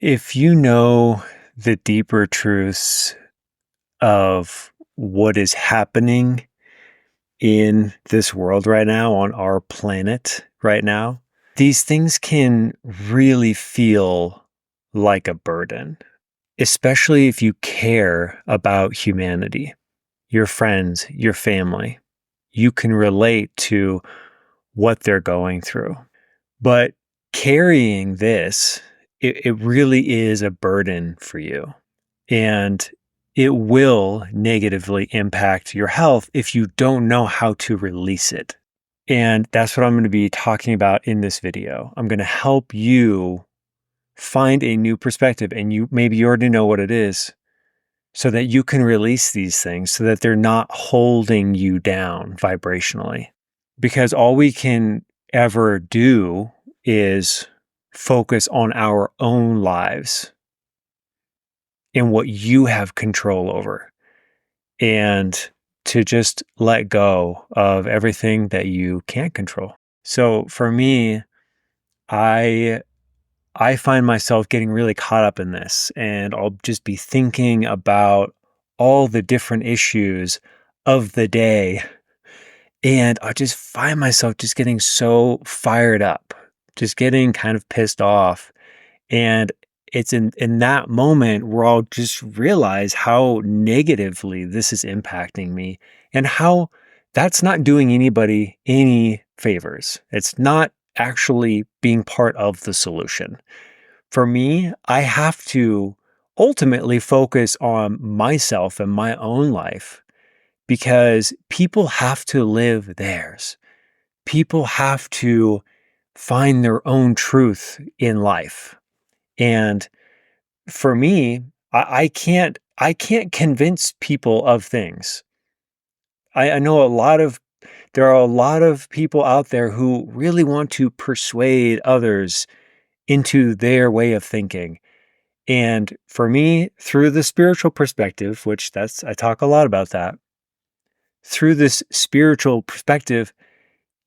If you know the deeper truths of what is happening in this world right now, on our planet right now, these things can really feel like a burden, especially if you care about humanity, your friends, your family. You can relate to what they're going through. But carrying this, it really is a burden for you. And it will negatively impact your health if you don't know how to release it. And that's what I'm going to be talking about in this video. I'm going to help you find a new perspective, and you already know what it is, so that you can release these things so that they're not holding you down vibrationally. Because all we can ever do is focus on our own lives and what you have control over, and to just let go of everything that you can't control. So for me, I I find myself getting really caught up in this, and I'll just be thinking about all the different issues of the day, and I just find myself just getting so fired up, just getting kind of pissed off. And it's in that moment where I'll just realize how negatively this is impacting me, and how that's not doing anybody any favors. It's not actually being part of the solution. For me, I have to ultimately focus on myself and my own life, because people have to live theirs. People have to find their own truth in life. And for me, I can't convince people of things. I know there are a lot of people out there who really want to persuade others into their way of thinking. And for me, through the spiritual perspective, which I talk a lot about that, through this spiritual perspective,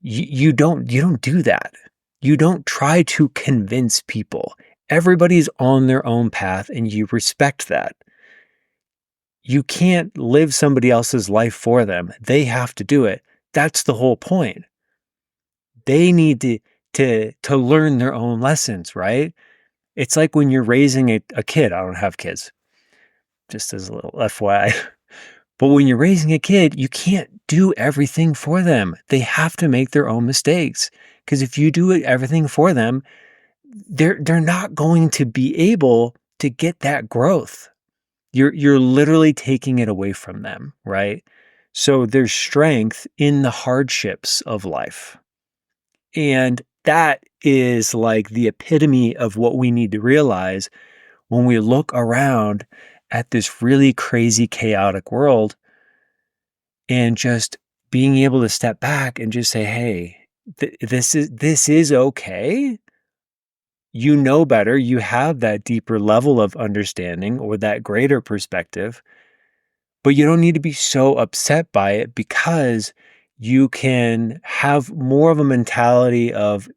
you don't do that. You don't try to convince people. Everybody's on their own path, and you respect that. You can't live somebody else's life for them. They have to do it. That's the whole point. They need to learn their own lessons, right? It's like when you're raising a kid. I don't have kids, just as a little FYI. But when you're raising a kid, you can't do everything for them. They have to make their own mistakes. Because if you do everything for them, they're not going to be able to get that growth. You're literally taking it away from them, right? So there's strength in the hardships of life. And that is like the epitome of what we need to realize when we look around at this really crazy, chaotic world, and just being able to step back and just say, hey, this is okay. You know better. You have that deeper level of understanding, or that greater perspective, but you don't need to be so upset by it, because you can have more of a mentality of,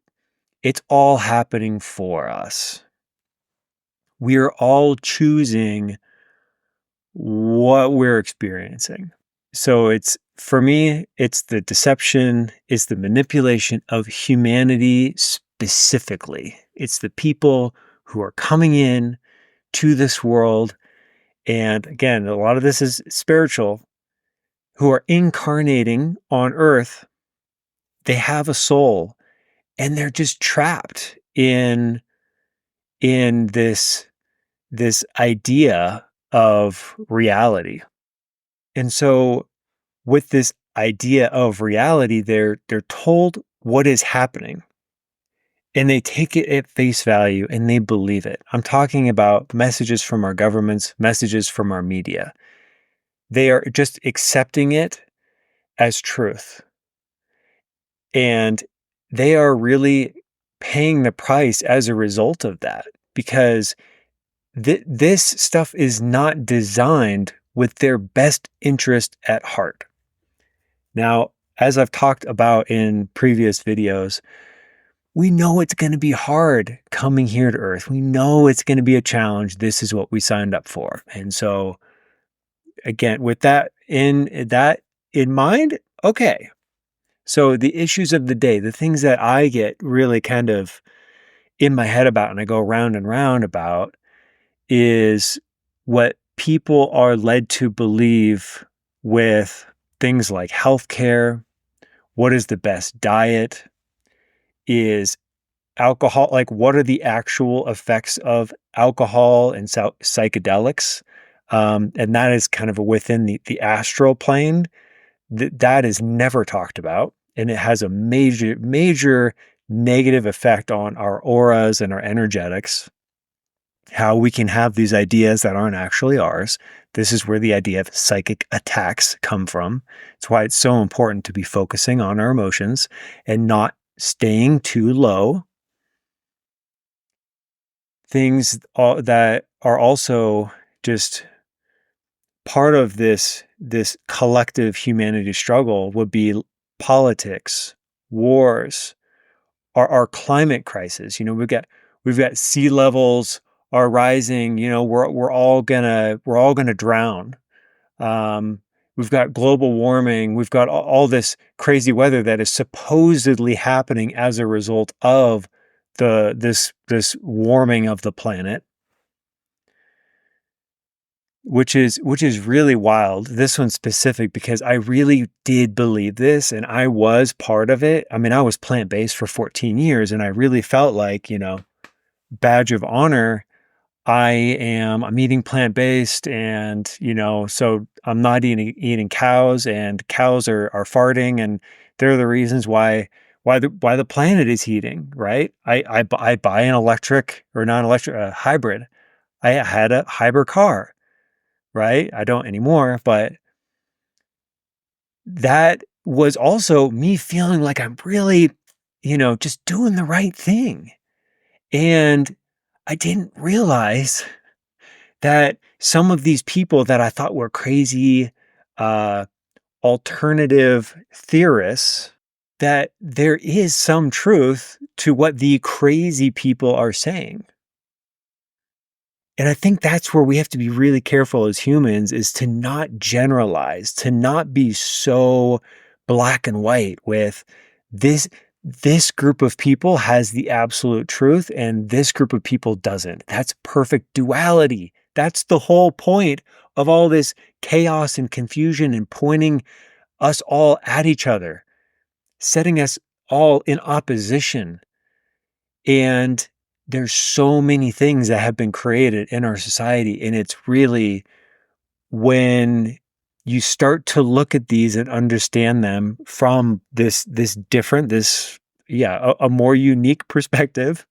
it's all happening for us. We are all choosing what we're experiencing. So for me, it's the deception, it's the manipulation of humanity specifically. It's the people who are coming in to this world. And again, a lot of this is spiritual, who are incarnating on earth. They have a soul, and they're just trapped in this idea of reality. And so with this idea of reality, they're told what is happening, and they take it at face value, and they believe it. I'm talking about messages from our governments, messages from our media. They are just accepting it as truth. And they are really paying the price as a result of that, because this stuff is not designed with their best interest at heart. Now, as I've talked about in previous videos, we know it's going to be hard coming here to Earth. We know it's going to be a challenge. This is what we signed up for. And so again, with that in mind, okay. So the issues of the day, the things that I get really kind of in my head about and I go round and round about is what people are led to believe with things like healthcare. What is the best diet? Is alcohol, like what are the actual effects of alcohol and psychedelics? And that is kind of within the astral plane. That is never talked about. And it has a major, major negative effect on our auras and our energetics, how we can have these ideas that aren't actually ours. This is where the idea of psychic attacks come from. It's why it's so important to be focusing on our emotions and not staying too low. Things that are also just part of this collective humanity struggle would be politics, wars, our climate crisis. We've got sea levels are rising. We're all gonna drown. Um, we've got global warming. We've got all this crazy weather that is supposedly happening as a result of this warming of the planet, which is really wild. This one's specific because I really did believe this and I was part of it. I mean, I was plant-based for 14 years and I really felt like, badge of honor, I'm eating plant-based and, so I'm not eating cows and cows are farting and they're the reasons why the planet is heating, right? I buy an electric or non-electric hybrid. I had a hybrid car, right? I don't anymore, but that was also me feeling like I'm really, just doing the right thing. And I didn't realize that some of these people that I thought were crazy, uh, alternative theorists, that there is some truth to what the crazy people are saying. And I think that's where we have to be really careful as humans is to not generalize, to not be so black and white with this this group of people has the absolute truth and this group of people doesn't. That's perfect duality. That's the whole point of all this chaos and confusion and pointing us all at each other, setting us all in opposition. And there's so many things that have been created in our society. And it's really when you start to look at these and understand them from this different, a more unique perspective,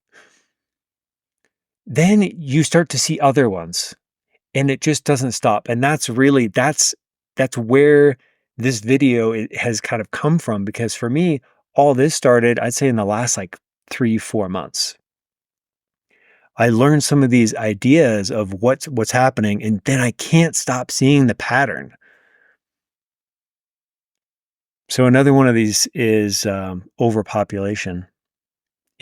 then you start to see other ones and it just doesn't stop. And that's where this video has kind of come from, because for me, all this started, I'd say in the last like 3-4 months. I learned some of these ideas of what's happening, and then I can't stop seeing the pattern. So another one of these is overpopulation,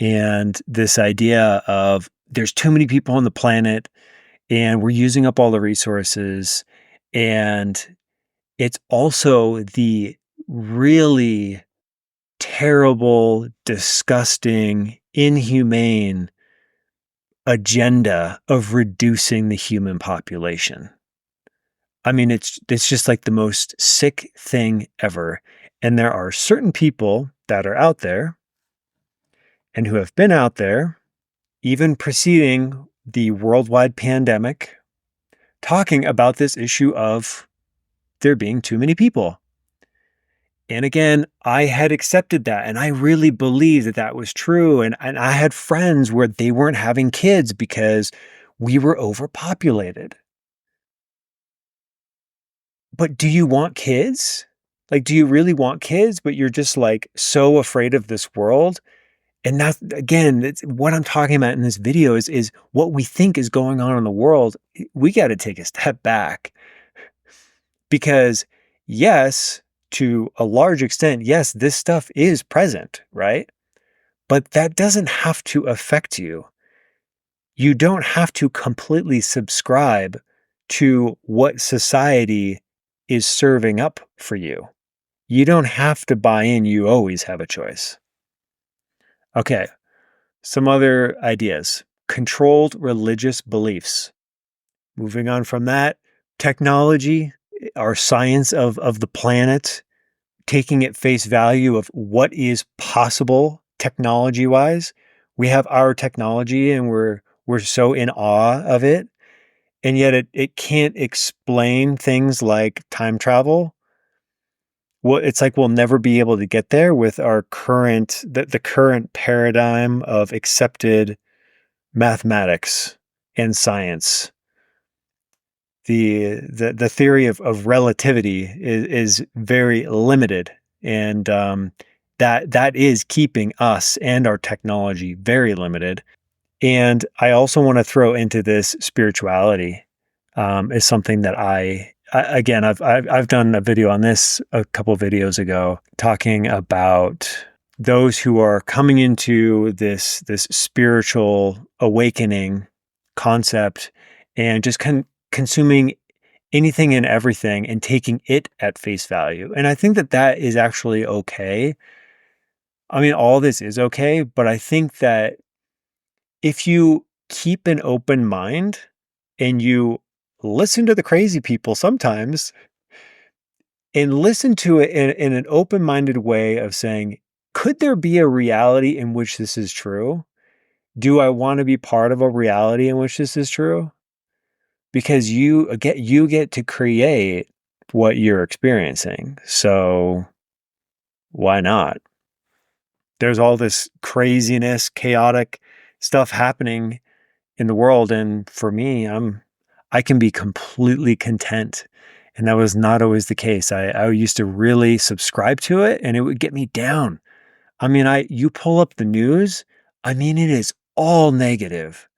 and this idea of there's too many people on the planet, and we're using up all the resources, and it's also the really terrible, disgusting, inhumane agenda of reducing the human population. I mean, it's just like the most sick thing ever. And there are certain people that are out there and who have been out there, even preceding the worldwide pandemic, talking about this issue of there being too many people. And again, I had accepted that and I really believed that that was true. And I had friends where they weren't having kids because we were overpopulated. But do you want kids? Like, do you really want kids, but you're just like so afraid of this world? And that's again, it's what I'm talking about in this video is what we think is going on in the world. We got to take a step back because yes, to a large extent, yes, this stuff is present, right? But that doesn't have to affect you. You don't have to completely subscribe to what society is serving up for you. You don't have to buy in. You always have a choice. Okay, some other ideas. Controlled religious beliefs. Moving on from that, technology, our science of the planet, taking at face value of what is possible technology wise. We have our technology and we're so in awe of it. And yet it can't explain things like time travel. Well, it's like we'll never be able to get there with our the current paradigm of accepted mathematics and science. The theory of relativity is very limited, and that is keeping us and our technology very limited. And I also want to throw into this spirituality is something that again I've done a video on this a couple of videos ago talking about those who are coming into this spiritual awakening concept and just consuming anything and everything and taking it at face value. And I think that that is actually okay. I mean, all this is okay, but I think that if you keep an open mind and you listen to the crazy people sometimes and listen to it in an open-minded way of saying, could there be a reality in which this is true? Do I want to be part of a reality in which this is true? Because you get to create what you're experiencing. So why not? There's all this craziness, chaotic stuff happening in the world, and for me, I can be completely content. And that was not always the case. I used to really subscribe to it and it would get me down. I mean, you pull up the news, I mean, it is all negative.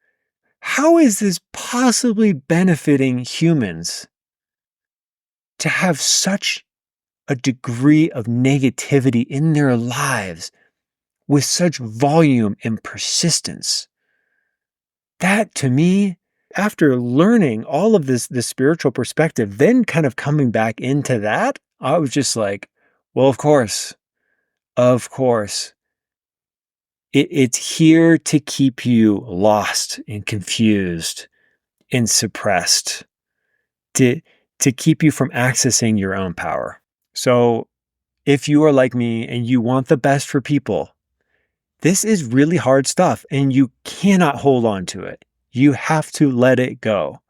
How is this possibly benefiting humans to have such a degree of negativity in their lives with such volume and persistence? That to me, after learning all of this spiritual perspective, then kind of coming back into that, I was just like, well, of course, it's here to keep you lost and confused and suppressed, to keep you from accessing your own power. So if you are like me and you want the best for people, this is really hard stuff and you cannot hold on to it. You have to let it go.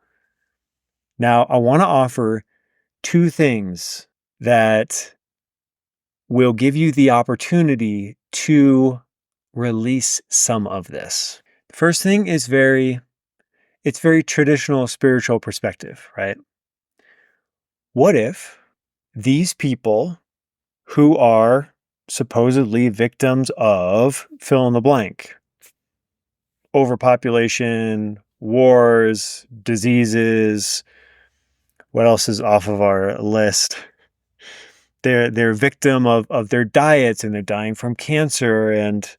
Now, I want to offer two things that will give you the opportunity to release some of this. The first thing is it's very traditional spiritual perspective, right? What if these people who are supposedly victims of fill in the blank, overpopulation, wars, diseases, what else is off of our list? They're victim of their diets and they're dying from cancer and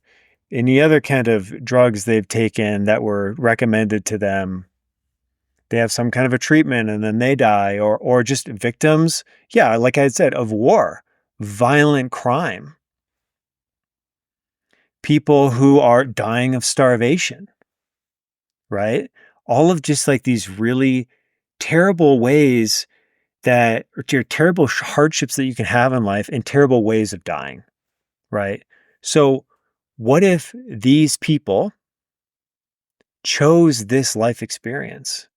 any other kind of drugs they've taken that were recommended to them. They have some kind of a treatment and then they die, or just victims, yeah, like I said, of war, violent crime, people who are dying of starvation, right? All of just like these really terrible ways or terrible hardships that you can have in life and terrible ways of dying, right? So what if these people chose this life experience?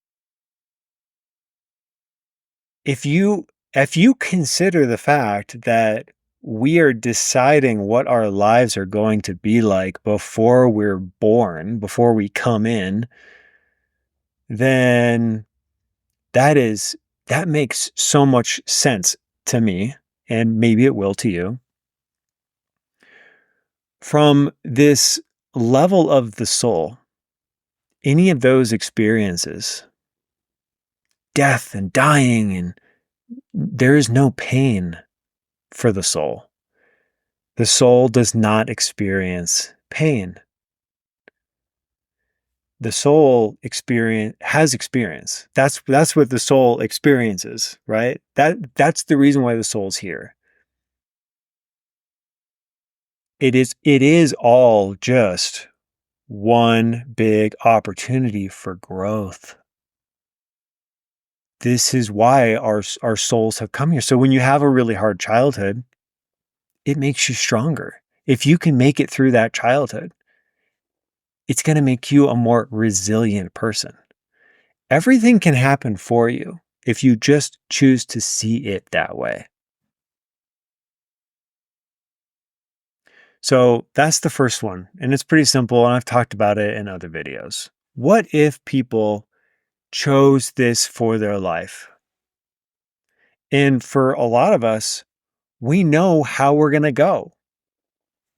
If you consider the fact that we are deciding what our lives are going to be like before we're born, before we come in, then that makes so much sense to me, and maybe it will to you. From this level of the soul, any of those experiences, death and dying, and there is no pain for the soul. The soul does not experience pain. The soul has experience. That's what the soul experiences, right? That's the reason why the soul's here. It is all just one big opportunity for growth. This is why our souls have come here. So when you have a really hard childhood, it makes you stronger. If you can make it through that childhood, it's going to make you a more resilient person. Everything can happen for you if you just choose to see it that way. So that's the first one. And it's pretty simple. And I've talked about it in other videos. What if people chose this for their life? And for a lot of us, we know how we're going to go.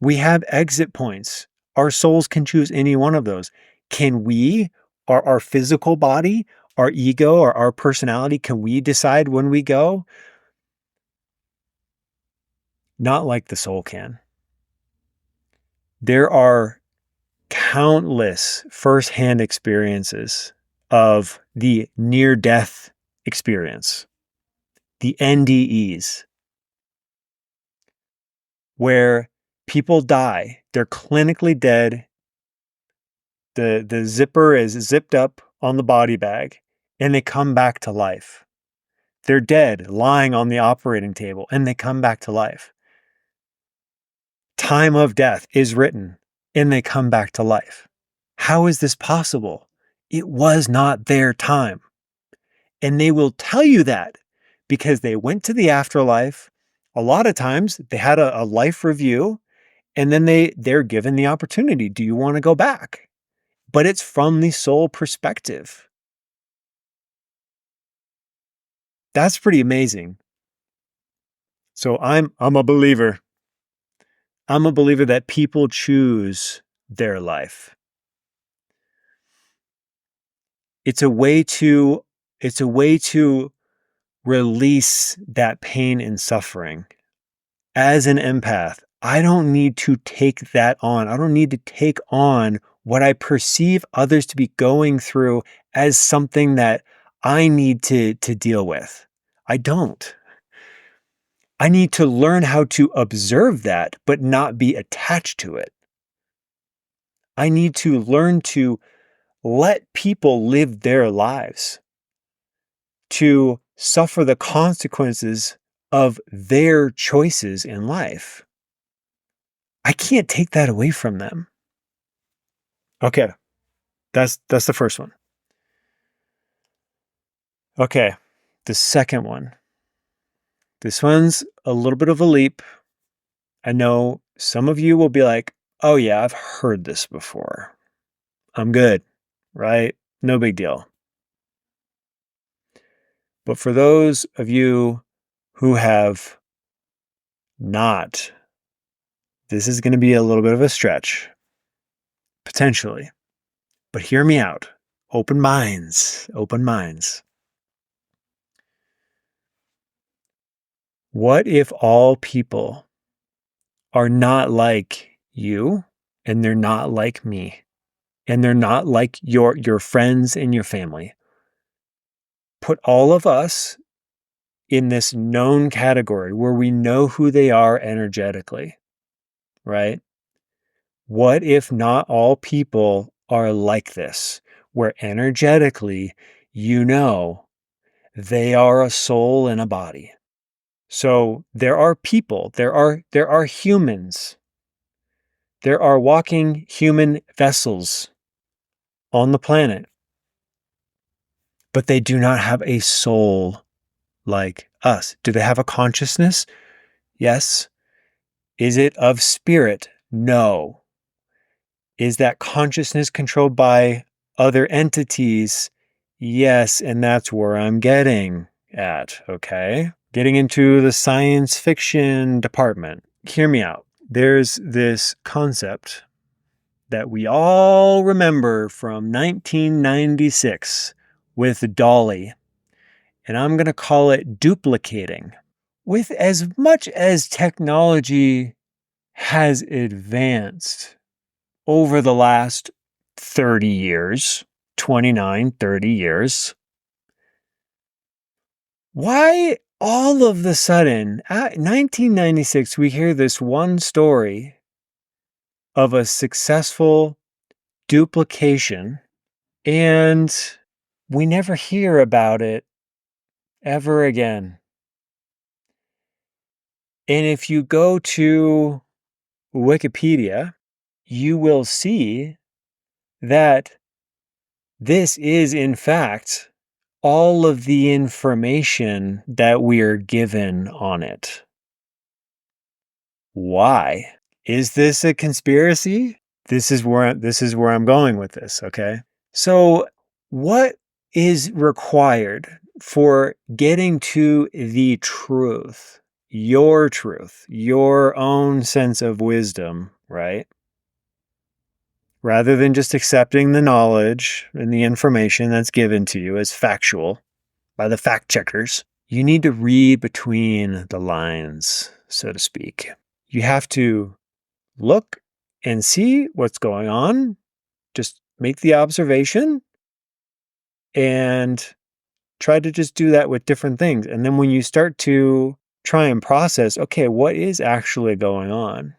We have exit points. Our souls can choose any one of those. Can we, our physical body, our ego, or our personality, can we decide when we go? Not like the soul can. There are countless firsthand experiences of the near-death experience, the NDEs, where people die. They're clinically dead. The zipper is zipped up on the body bag, and they come back to life. They're dead, lying on the operating table, and they come back to life. Time of death is written, and they come back to life. How is this possible? It was not their time. And they will tell you that because they went to the afterlife. A lot of times they had a life review, and then they're given the opportunity. Do you want to go back? But it's from the soul perspective. That's pretty amazing. So I'm a believer. I'm a believer that people choose their life. It's a way to release that pain and suffering. As an empath, I don't need to take that on. I don't need to take on what I perceive others to be going through as something that I need to deal with. I don't. I need to learn how to observe that, but not be attached to it. I need to learn to let people live their lives, to suffer the consequences of their choices in life. I can't take that away from them. Okay, that's the first one. Okay, the second one. This one's a little bit of a leap. I know some of you will be like, oh yeah, I've heard this before. I'm good, right? No big deal. But for those of you who have not, this is going to be a little bit of a stretch, potentially. But hear me out. Open minds, open minds. What if all people are not like you, and they're not like me, and they're not like your friends and your family? Put all of us in this known category where we know who they are energetically, right? What if not all people are like this, where energetically, you know, they are a soul in a body? So there are people, there are humans, there are walking human vessels on the planet, but they do not have a soul like us. Do they have a consciousness? Yes. Is it of spirit? No. Is that consciousness controlled by other entities? Yes, and that's where I'm getting at, okay? Getting into the science fiction department. Hear me out. There's this concept that we all remember from 1996 with Dolly, and I'm going to call it duplicating. With as much as technology has advanced, over the last 30 years, 29, 30 years, why all of the sudden, 1996, we hear this one story of a successful duplication, and we never hear about it ever again. And if you go to Wikipedia, you will see that this is, in fact, all of the information that we are given on it. Why? Is this a conspiracy? This is where I'm going with this, okay? So, what is required for getting to the truth, your own sense of wisdom, right? Rather than just accepting the knowledge and the information that's given to you as factual by the fact checkers, you need to read between the lines, so to speak. You have to look and see what's going on, just make the observation and try to just do that with different things. And then when you start to try and process, okay, what is actually going on?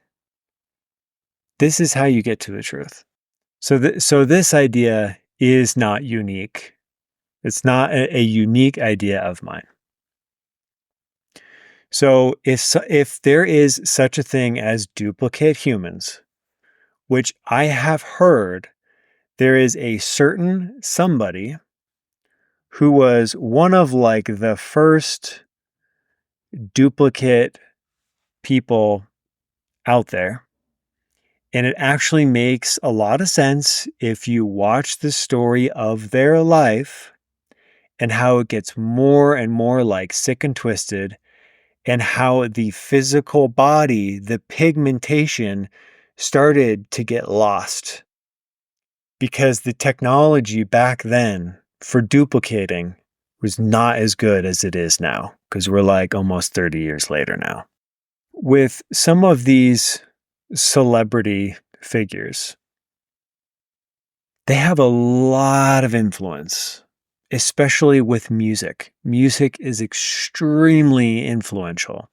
This is how you get to the truth. So this idea is not unique. It's not a unique idea of mine. So if there is such a thing as duplicate humans, which I have heard there is a certain somebody who was one of like the first duplicate people out there. And it actually makes a lot of sense if you watch the story of their life and how it gets more and more like sick and twisted, and how the physical body, the pigmentation started to get lost because the technology back then for duplicating was not as good as it is now, because we're like almost 30 years later now. With some of these celebrity figures, they have a lot of influence, especially with music. Music is extremely influential.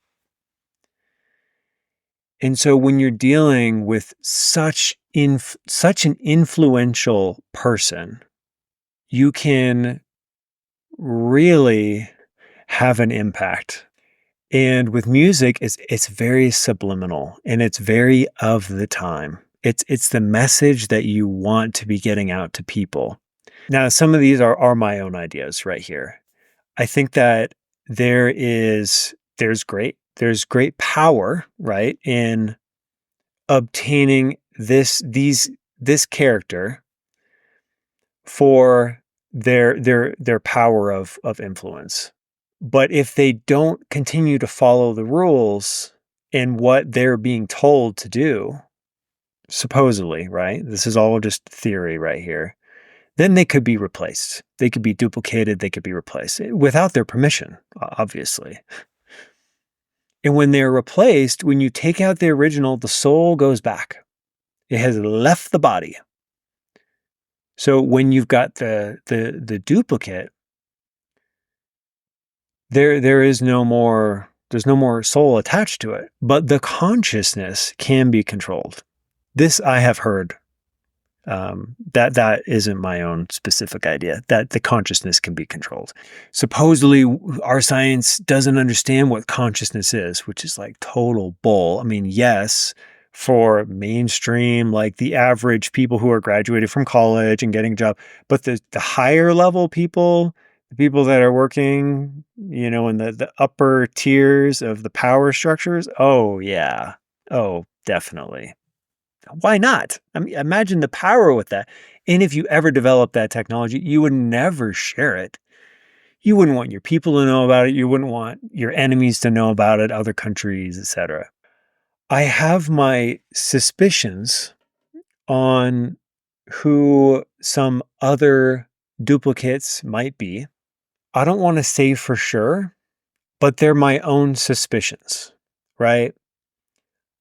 And so when you're dealing with such an influential person, you can really have an impact. And with music, it's very subliminal and it's very of the time. It's the message that you want to be getting out to people. Now, some of these are my own ideas right here. I think that there's great power, right, in obtaining this character for their power of influence. But if they don't continue to follow the rules and what they're being told to do, supposedly, right? This is all just theory right here. Then they could be replaced. They could be duplicated. They could be replaced without their permission, obviously. And when they're replaced, when you take out the original, the soul goes back. It has left the body. So when you've got the duplicate, there's no more soul attached to it, but the consciousness can be controlled. This I have heard. That isn't my own specific idea, that the consciousness can be controlled. Supposedly, our science doesn't understand what consciousness is, which is like total bull. I mean, yes, for mainstream, like the average people who are graduated from college and getting a job, but the higher level people, the people that are working, in the upper tiers of the power structures, oh yeah, oh definitely. Why not? I mean, imagine the power with that. And if you ever develop that technology, you would never share it. You wouldn't want your people to know about it. You wouldn't want your enemies to know about it, other countries, etc. I have my suspicions on who some other duplicates might be. I don't want to say for sure, but they're my own suspicions, right?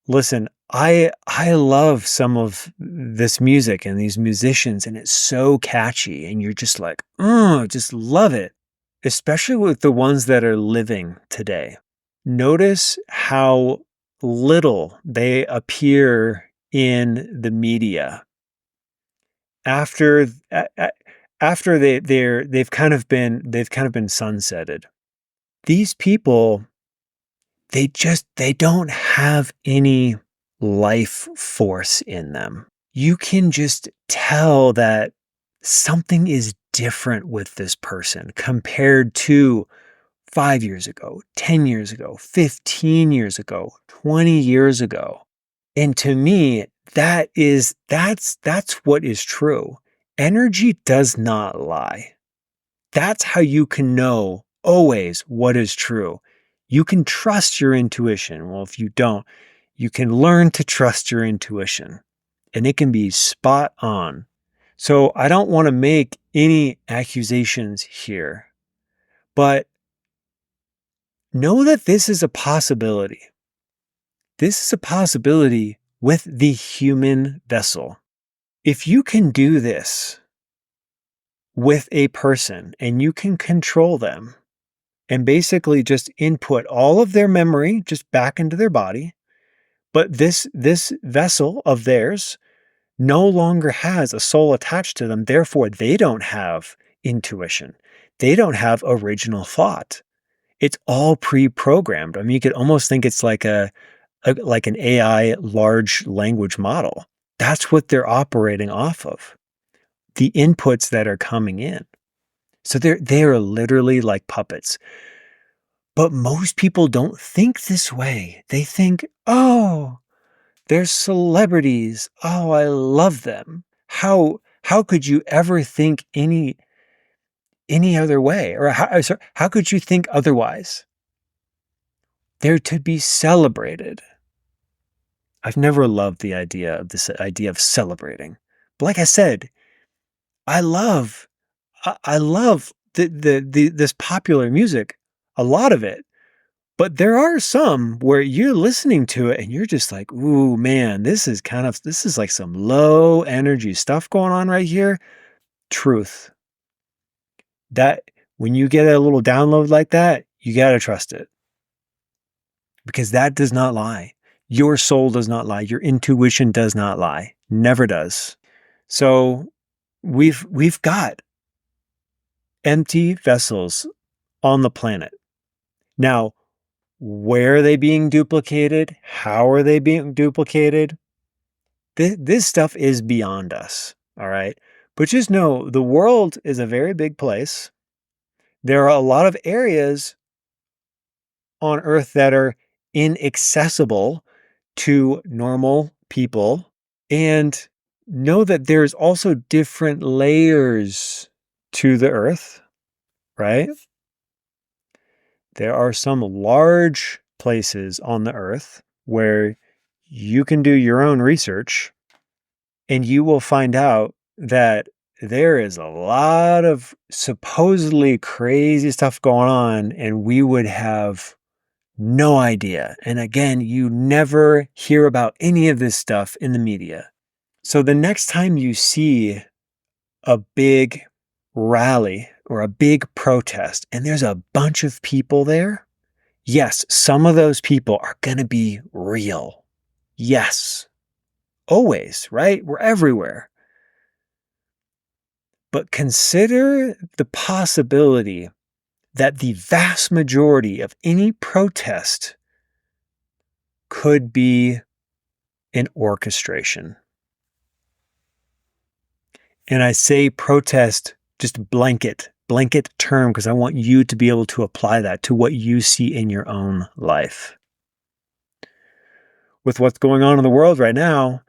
Listen, I love some of this music and these musicians, and it's so catchy, and you're just like, "Oh, just love it." Especially with the ones that are living today. Notice how little they appear in the media after after they've kind of been sunsetted. These people, they don't have any life force in them. You can just tell that something is different with this person compared to 5 years ago, 10 years ago, 15 years ago, 20 years ago. And to me, that's what is true. Energy does not lie. That's how you can know always what is true. You can trust your intuition. Well, if you don't, you can learn to trust your intuition, and it can be spot on. So I don't want to make any accusations here, but know that this is a possibility. This is a possibility with the human vessel. If you can do this with a person and you can control them and basically just input all of their memory just back into their body, but this vessel of theirs no longer has a soul attached to them, therefore they don't have intuition. They don't have original thought. It's all pre-programmed. I mean, you could almost think it's like like an AI large language model. That's what they're operating off of. The inputs that are coming in. So they are literally like puppets. But most people don't think this way. They think, "Oh, they're celebrities. Oh, I love them." How could you ever think any other way? Or how could you think otherwise? They're to be celebrated. I've never loved the idea of this idea of celebrating. But like I said, I love I love this popular music, a lot of it. But there are some where you're listening to it and you're just like, "Ooh, man, this is like some low energy stuff going on right here." Truth. That when you get a little download like that, you got to trust it because that does not lie. Your soul does not lie. Your intuition does not lie. Never does. So we've got empty vessels on the planet. Now, where are they being duplicated? How are they being duplicated? This stuff is beyond us, all right? But just know the world is a very big place. There are a lot of areas on Earth that are inaccessible to normal people. And know that there's also different layers to the Earth, right? There are some large places on the Earth where you can do your own research and you will find out that there is a lot of supposedly crazy stuff going on, and we would have no idea. And again, you never hear about any of this stuff in the media. So the next time you see a big rally or a big protest and there's a bunch of people there, yes, some of those people are going to be real. Yes. Always, right? We're everywhere. But consider the possibility that the vast majority of any protest could be an orchestration. And I say protest, just blanket term, because I want you to be able to apply that to what you see in your own life. With what's going on in the world right now,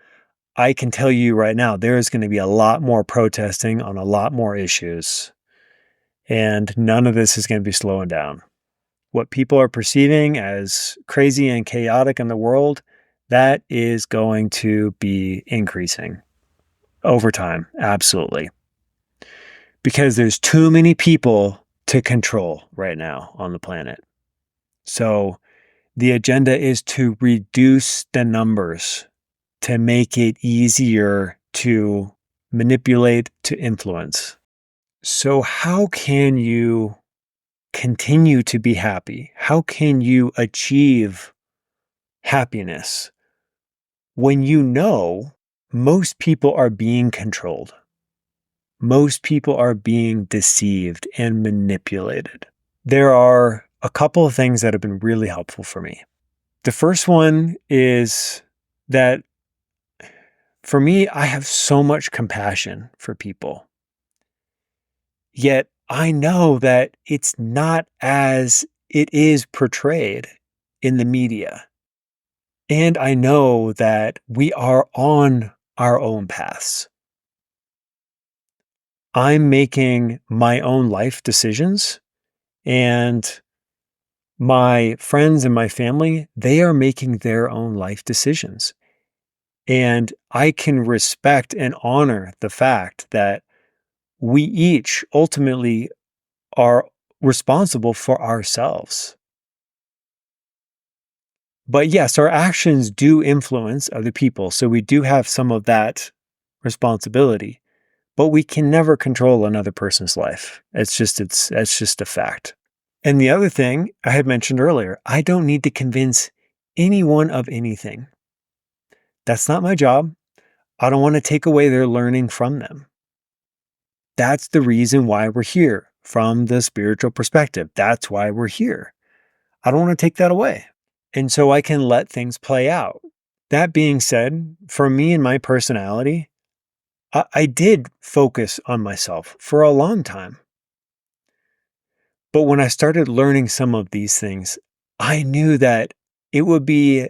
I can tell you right now, there is going to be a lot more protesting on a lot more issues. And none of this is going to be slowing down. What people are perceiving as crazy and chaotic in the world, that is going to be increasing over time. Absolutely. Because there's too many people to control right now on the planet. So the agenda is to reduce the numbers to make it easier to manipulate, to influence. So, how can you continue to be happy? How can you achieve happiness when you know most people are being controlled? Most people are being deceived and manipulated. There are a couple of things that have been really helpful for me. The first one is that for me, I have so much compassion for people. Yet I know that it's not as it is portrayed in the media. And I know that we are on our own paths. I'm making my own life decisions, and my friends and my family, they are making their own life decisions. And I can respect and honor the fact that we each ultimately are responsible for ourselves. But yes, our actions do influence other people. So we do have some of that responsibility, but we can never control another person's life. It's just a fact. And the other thing I had mentioned earlier, I don't need to convince anyone of anything. That's not my job. I don't want to take away their learning from them. That's the reason why we're here from the spiritual perspective. That's why we're here. I don't want to take that away. And so I can let things play out. That being said, for me and my personality, I did focus on myself for a long time. But when I started learning some of these things, I knew that it would be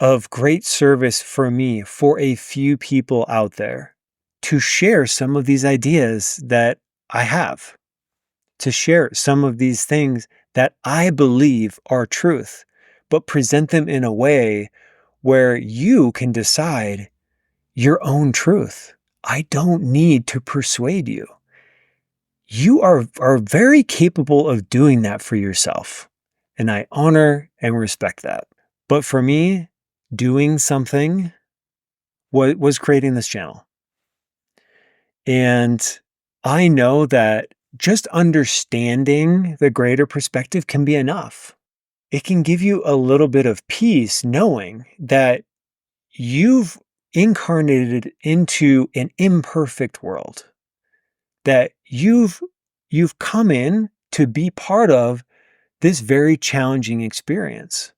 of great service for me, for a few people out there, to share some of these ideas that I have, to share some of these things that I believe are truth, but present them in a way where you can decide your own truth. I don't need to persuade you. You are very capable of doing that for yourself. And I honor and respect that. But for me, doing something was creating this channel. And I know that just understanding the greater perspective can be enough. It can give you a little bit of peace knowing that you've incarnated into an imperfect world, that you've come in to be part of this very challenging experience.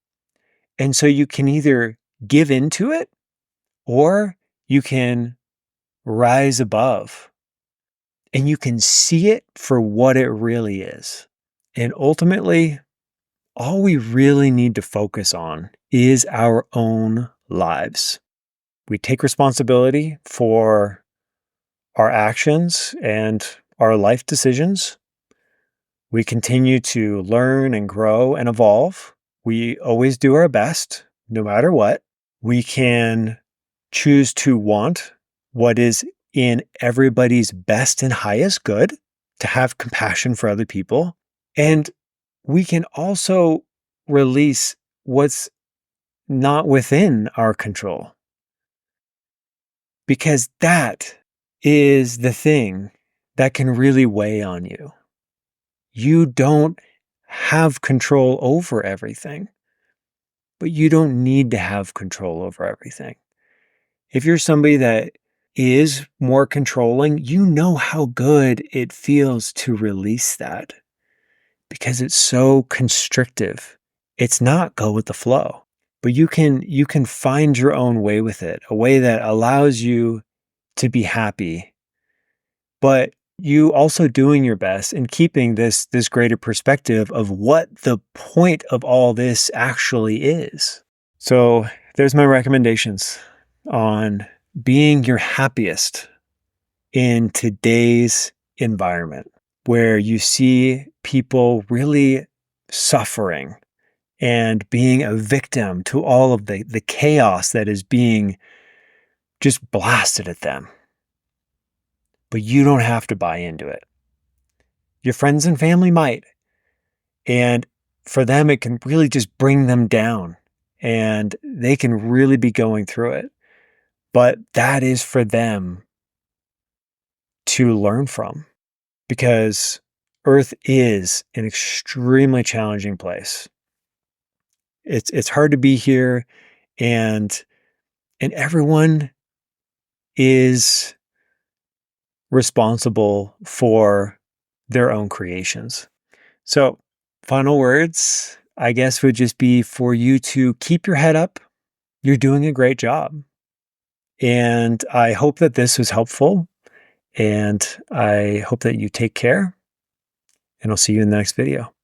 And so you can either give into it or you can rise above and you can see it for what it really is. And ultimately, all we really need to focus on is our own lives. We take responsibility for our actions and our life decisions. We continue to learn and grow and evolve. We always do our best, no matter what. We can choose to want what is in everybody's best and highest good, to have compassion for other people. And we can also release what's not within our control, because that is the thing that can really weigh on you. You don't have control over everything, but you don't need to have control over everything. If you're somebody that is more controlling, you know how good it feels to release that, because it's so constrictive. It's not go with the flow, but you can find your own way with it, a way that allows you to be happy, but you also doing your best and keeping this greater perspective of what the point of all this actually is. So there's my recommendations on being your happiest in today's environment, where you see people really suffering and being a victim to all of the chaos that is being just blasted at them. But you don't have to buy into it. Your friends and family might. And for them, it can really just bring them down and they can really be going through it. But that is for them to learn from because Earth is an extremely challenging place. It's hard to be here, and everyone is responsible for their own creations. So, final words, I guess, would just be for you to keep your head up. You're doing a great job. And I hope that this was helpful. And I hope that you take care. And I'll see you in the next video.